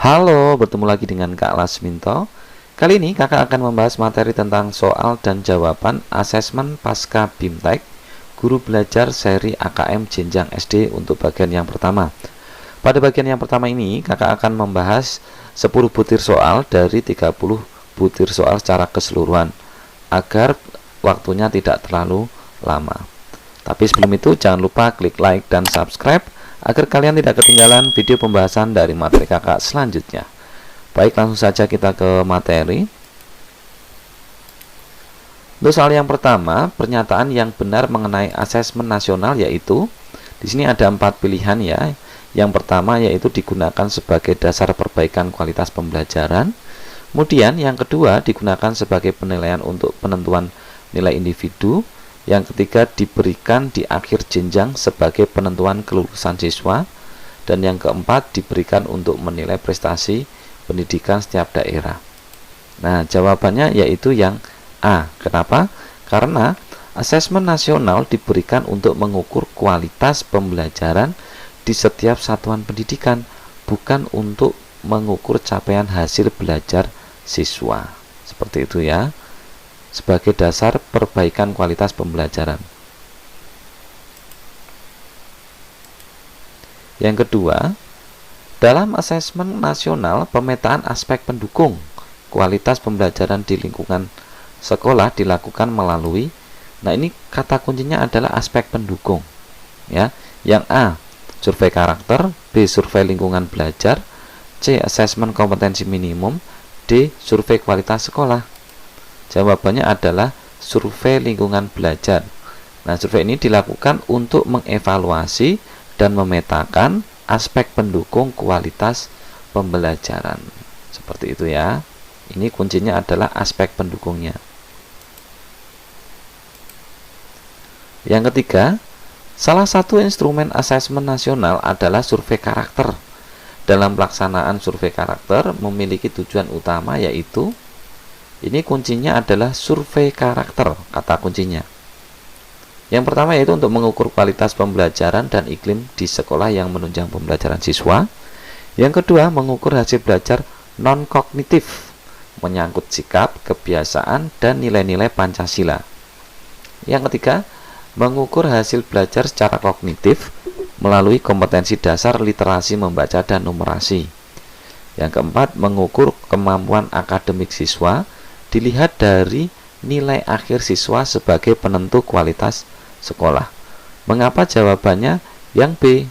Halo, bertemu lagi dengan Kak Lasminto. Kali ini kakak akan membahas materi tentang soal dan jawaban asesmen pasca BIMTEK Guru Belajar seri AKM Jenjang SD untuk bagian yang pertama. Pada bagian yang pertama ini, kakak akan membahas 10 butir soal dari 30 butir soal secara keseluruhan agar waktunya tidak terlalu lama. Tapi sebelum itu, jangan lupa klik like dan subscribe agar kalian tidak ketinggalan video pembahasan dari materi kakak selanjutnya. Baik, langsung saja kita ke materi. Untuk soal yang pertama, pernyataan yang benar mengenai asesmen nasional yaitu, di sini ada 4 pilihan ya. Yang pertama yaitu digunakan sebagai dasar perbaikan kualitas pembelajaran. Kemudian yang kedua digunakan sebagai penilaian untuk penentuan nilai individu. Yang ketiga diberikan di akhir jenjang sebagai penentuan kelulusan siswa. Dan yang keempat diberikan untuk menilai prestasi pendidikan setiap daerah. Nah, jawabannya yaitu yang A. Kenapa? Karena asesmen nasional diberikan untuk mengukur kualitas pembelajaran di setiap satuan pendidikan, bukan untuk mengukur capaian hasil belajar siswa. Seperti itu ya, sebagai dasar perbaikan kualitas pembelajaran. Yang kedua, dalam asesmen nasional, pemetaan aspek pendukung kualitas pembelajaran di lingkungan sekolah dilakukan melalui, nah ini kata kuncinya adalah aspek pendukung ya. Yang A, survei karakter, B, survei lingkungan belajar, C, asesmen kompetensi minimum, D, survei kualitas sekolah. Jawabannya adalah survei lingkungan belajar. Nah, survei ini dilakukan untuk mengevaluasi dan memetakan aspek pendukung kualitas pembelajaran. Seperti itu ya. Ini kuncinya adalah aspek pendukungnya. Yang ketiga, salah satu instrumen asesmen nasional adalah survei karakter. Dalam pelaksanaan survei karakter memiliki tujuan utama yaitu, ini kuncinya adalah survei karakter, kata kuncinya. Yang pertama yaitu untuk mengukur kualitas pembelajaran dan iklim di sekolah yang menunjang pembelajaran siswa. Yang kedua, mengukur hasil belajar non-kognitif, menyangkut sikap, kebiasaan, dan nilai-nilai Pancasila. Yang ketiga, mengukur hasil belajar secara kognitif melalui kompetensi dasar literasi membaca dan numerasi. Yang keempat, mengukur kemampuan akademik siswa dilihat dari nilai akhir siswa sebagai penentu kualitas sekolah. Mengapa jawabannya yang B?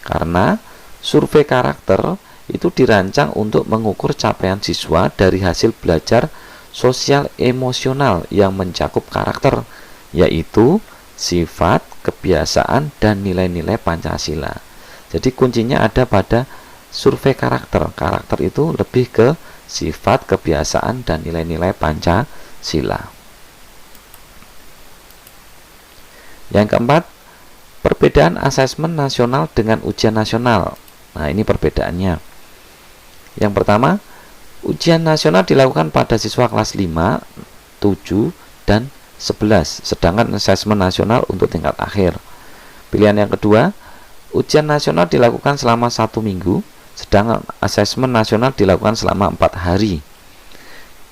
Karena survei karakter itu dirancang untuk mengukur capaian siswa dari hasil belajar sosial emosional yang mencakup karakter, yaitu sifat, kebiasaan, dan nilai-nilai Pancasila. Jadi kuncinya ada pada survei karakter. Karakter itu lebih ke sifat, kebiasaan, dan nilai-nilai Pancasila. Yang keempat, perbedaan asesmen nasional dengan ujian nasional. Nah, ini perbedaannya. Yang pertama, ujian nasional dilakukan pada siswa kelas 5, 7, dan 11, sedangkan asesmen nasional untuk tingkat akhir. Pilihan yang kedua, ujian nasional dilakukan selama 1 minggu, sedangkan asesmen nasional dilakukan selama 4 hari.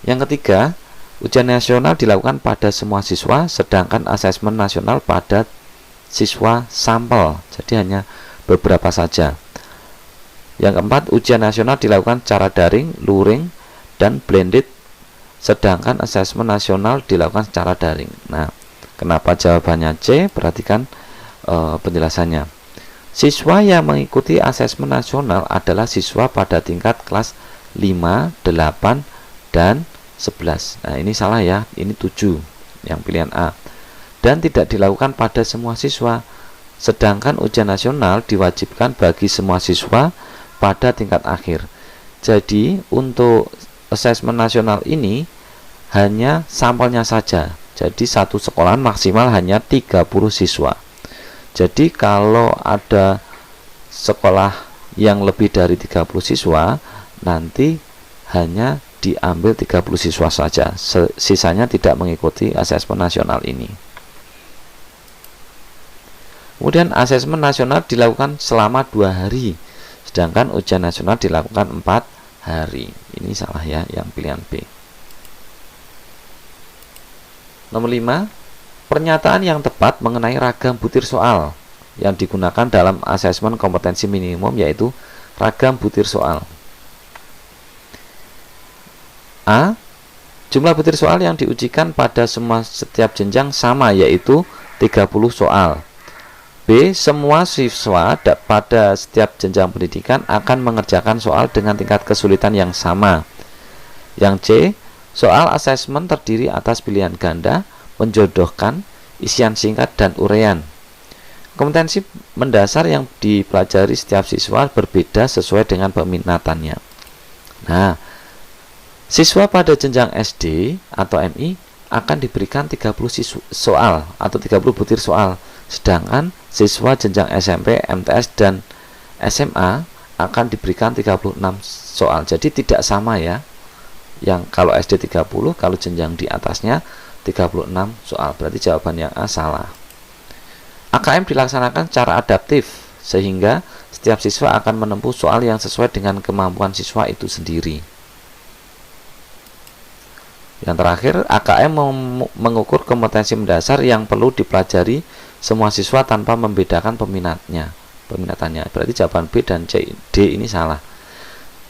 Yang ketiga, ujian nasional dilakukan pada semua siswa, sedangkan asesmen nasional pada siswa sampel, jadi hanya beberapa saja. Yang keempat, ujian nasional dilakukan secara daring, luring, dan blended, sedangkan asesmen nasional dilakukan secara daring. Nah, kenapa jawabannya C? Perhatikan penjelasannya. Siswa yang mengikuti asesmen nasional adalah siswa pada tingkat kelas 5, 8, dan 11. Nah, ini salah ya, ini 7, yang pilihan A. Dan tidak dilakukan pada semua siswa, sedangkan ujian nasional diwajibkan bagi semua siswa pada tingkat akhir. Jadi, untuk asesmen nasional ini hanya sampelnya saja. Jadi, satu sekolahan maksimal hanya 30 siswa. Jadi kalau ada sekolah yang lebih dari 30 siswa, nanti hanya diambil 30 siswa saja. Sisanya tidak mengikuti asesmen nasional ini. Kemudian asesmen nasional dilakukan selama 2 hari, sedangkan ujian nasional dilakukan 4 hari. Ini salah ya, yang pilihan B. Nomor 5, pernyataan yang tepat mengenai ragam butir soal yang digunakan dalam asesmen kompetensi minimum yaitu ragam butir soal. A. Jumlah butir soal yang diujikan pada setiap jenjang sama yaitu 30 soal. B. Semua siswa pada setiap jenjang pendidikan akan mengerjakan soal dengan tingkat kesulitan yang sama. Yang C. Soal asesmen terdiri atas pilihan ganda, menjodohkan, isian singkat, dan uraian. Kompetensi mendasar yang dipelajari setiap siswa berbeda sesuai dengan peminatannya. Nah, siswa pada jenjang SD atau MI akan diberikan 30 soal atau 30 butir soal, sedangkan siswa jenjang SMP, MTS, dan SMA akan diberikan 36 soal. Jadi tidak sama ya. Yang kalau SD 30, kalau jenjang di atasnya 36 soal. Berarti jawaban yang A salah. AKM dilaksanakan secara adaptif sehingga setiap siswa akan menempuh soal yang sesuai dengan kemampuan siswa itu sendiri. Yang terakhir, AKM mengukur kompetensi mendasar yang perlu dipelajari semua siswa tanpa membedakan peminatannya. Berarti jawaban B dan D ini salah.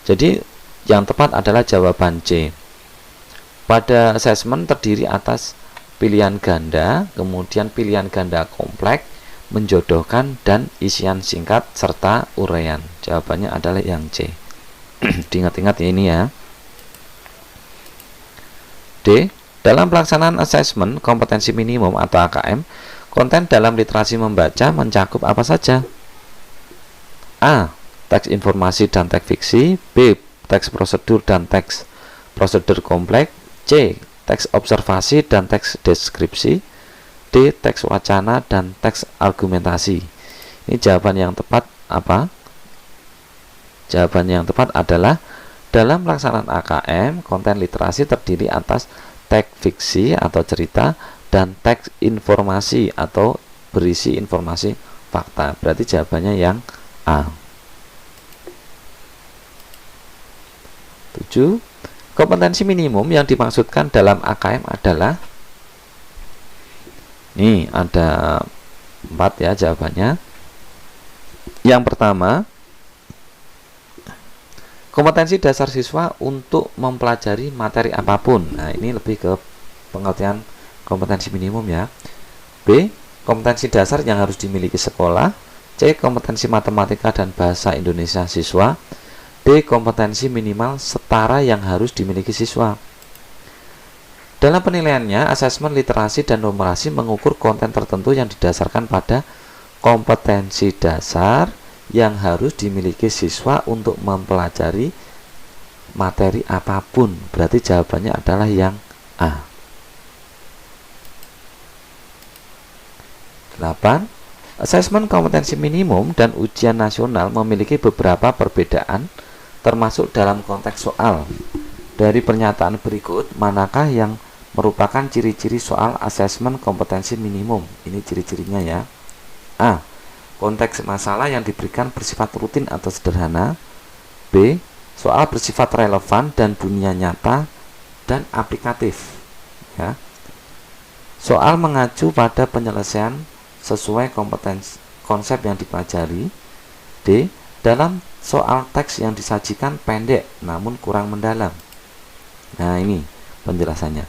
Jadi yang tepat adalah jawaban C. Pada asesmen terdiri atas pilihan ganda, kemudian pilihan ganda kompleks, menjodohkan, dan isian singkat serta uraian. Jawabannya adalah yang C. Diingat-ingat ini ya. D. Dalam pelaksanaan asesmen kompetensi minimum atau AKM, konten dalam literasi membaca mencakup apa saja? A. Teks informasi dan teks fiksi. B. Teks prosedur dan teks prosedur kompleks. C. Teks observasi dan teks deskripsi. D. Teks wacana dan teks argumentasi. Ini jawaban yang tepat apa? Jawaban yang tepat adalah dalam pelaksanaan AKM, konten literasi terdiri atas teks fiksi atau cerita dan teks informasi atau berisi informasi fakta. Berarti jawabannya yang A. 7. Kompetensi minimum yang dimaksudkan dalam AKM adalah, nih ada 4 ya jawabannya. Yang pertama, kompetensi dasar siswa untuk mempelajari materi apapun. Nah, ini lebih ke pengertian kompetensi minimum ya. B. Kompetensi dasar yang harus dimiliki sekolah. C. Kompetensi matematika dan bahasa Indonesia siswa. D. Kompetensi minimal setara yang harus dimiliki siswa. Dalam penilaiannya, asesmen literasi dan numerasi mengukur konten tertentu yang didasarkan pada kompetensi dasar yang harus dimiliki siswa untuk mempelajari materi apapun. Berarti jawabannya adalah yang A. 8. Asesmen kompetensi minimum dan ujian nasional memiliki beberapa perbedaan termasuk dalam konteks soal. Dari pernyataan berikut, manakah yang merupakan ciri-ciri soal asesmen kompetensi minimum? Ini ciri-cirinya ya. A. Konteks masalah yang diberikan bersifat rutin atau sederhana. B. Soal bersifat relevan dan bunyinya nyata dan aplikatif ya. Soal mengacu pada penyelesaian sesuai kompetensi konsep yang dipelajari. D. Dalam soal teks yang disajikan pendek namun kurang mendalam. Nah, ini penjelasannya.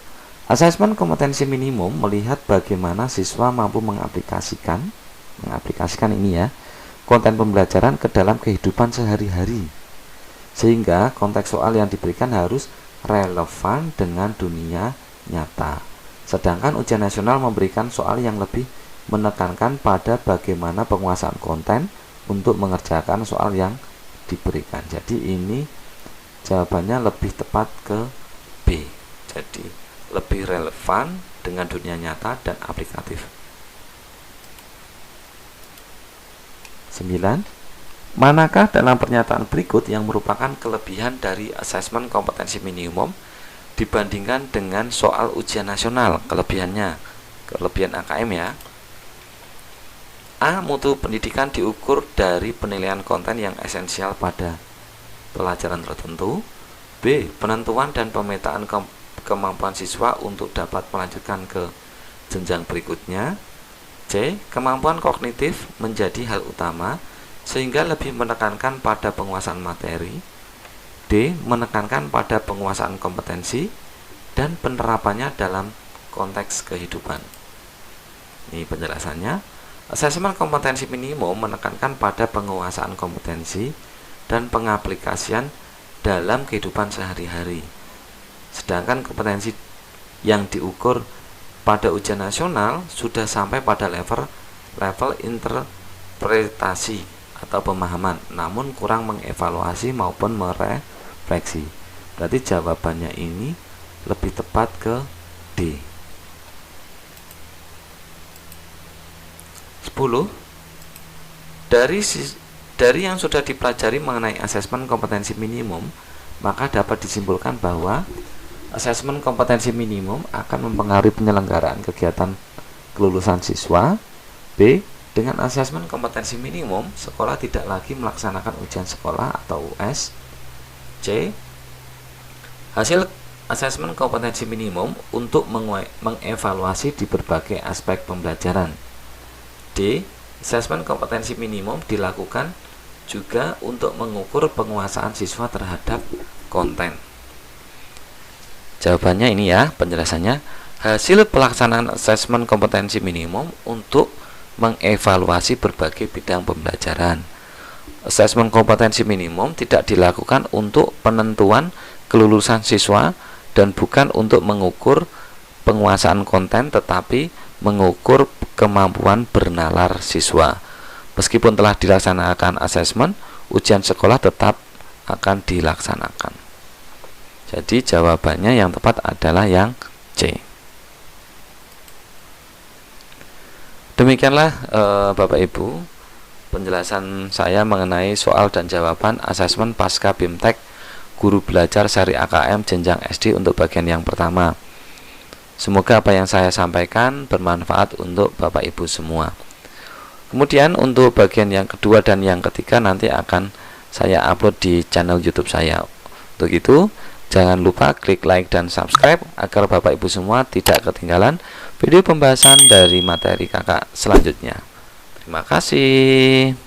Asesmen kompetensi minimum melihat bagaimana siswa mampu mengaplikasikan ini ya, konten pembelajaran ke dalam kehidupan sehari-hari. Sehingga konteks soal yang diberikan harus relevan dengan dunia nyata. Sedangkan ujian nasional memberikan soal yang lebih menekankan pada bagaimana penguasaan konten untuk mengerjakan soal yang diberikan. Jadi ini jawabannya lebih tepat ke B. Jadi lebih relevan dengan dunia nyata dan aplikatif. 9. Manakah dalam pernyataan berikut yang merupakan kelebihan dari asesmen kompetensi minimum dibandingkan dengan soal ujian nasional? Kelebihan AKM ya. A. Mutu pendidikan diukur dari penilaian konten yang esensial pada pelajaran tertentu. B. Penentuan dan pemetaan kemampuan siswa untuk dapat melanjutkan ke jenjang berikutnya. C. Kemampuan kognitif menjadi hal utama sehingga lebih menekankan pada penguasaan materi. D. Menekankan pada penguasaan kompetensi dan penerapannya dalam konteks kehidupan. Ini penjelasannya. Asesmen kompetensi minimum menekankan pada penguasaan kompetensi dan pengaplikasian dalam kehidupan sehari-hari. Sedangkan kompetensi yang diukur pada ujian nasional sudah sampai pada level interpretasi atau pemahaman, namun kurang mengevaluasi maupun merefleksi. Berarti jawabannya ini lebih tepat ke D. 10. Dari yang sudah dipelajari mengenai asesmen kompetensi minimum, maka dapat disimpulkan bahwa asesmen kompetensi minimum akan mempengaruhi penyelenggaraan kegiatan kelulusan siswa. B. Dengan asesmen kompetensi minimum, sekolah tidak lagi melaksanakan ujian sekolah atau US. C. Hasil asesmen kompetensi minimum untuk mengevaluasi di berbagai aspek pembelajaran. D. Asesmen kompetensi minimum dilakukan juga untuk mengukur penguasaan siswa terhadap konten. Jawabannya ini ya, penjelasannya. Hasil pelaksanaan asesmen kompetensi minimum untuk mengevaluasi berbagai bidang pembelajaran. Asesmen kompetensi minimum tidak dilakukan untuk penentuan kelulusan siswa dan bukan untuk mengukur penguasaan konten, tetapi mengukur kemampuan bernalar siswa. Meskipun telah dilaksanakan asesmen, ujian sekolah tetap akan dilaksanakan. Jadi jawabannya yang tepat adalah yang C. Demikianlah Bapak Ibu penjelasan saya mengenai soal dan jawaban asesmen pasca BIMTEK Guru Belajar seri AKM jenjang SD untuk bagian yang pertama. Semoga apa yang saya sampaikan bermanfaat untuk Bapak Ibu semua. Kemudian untuk bagian yang kedua dan yang ketiga nanti akan saya upload di channel YouTube saya. Untuk itu, jangan lupa klik like dan subscribe agar Bapak Ibu semua tidak ketinggalan video pembahasan dari materi kakak selanjutnya. Terima kasih.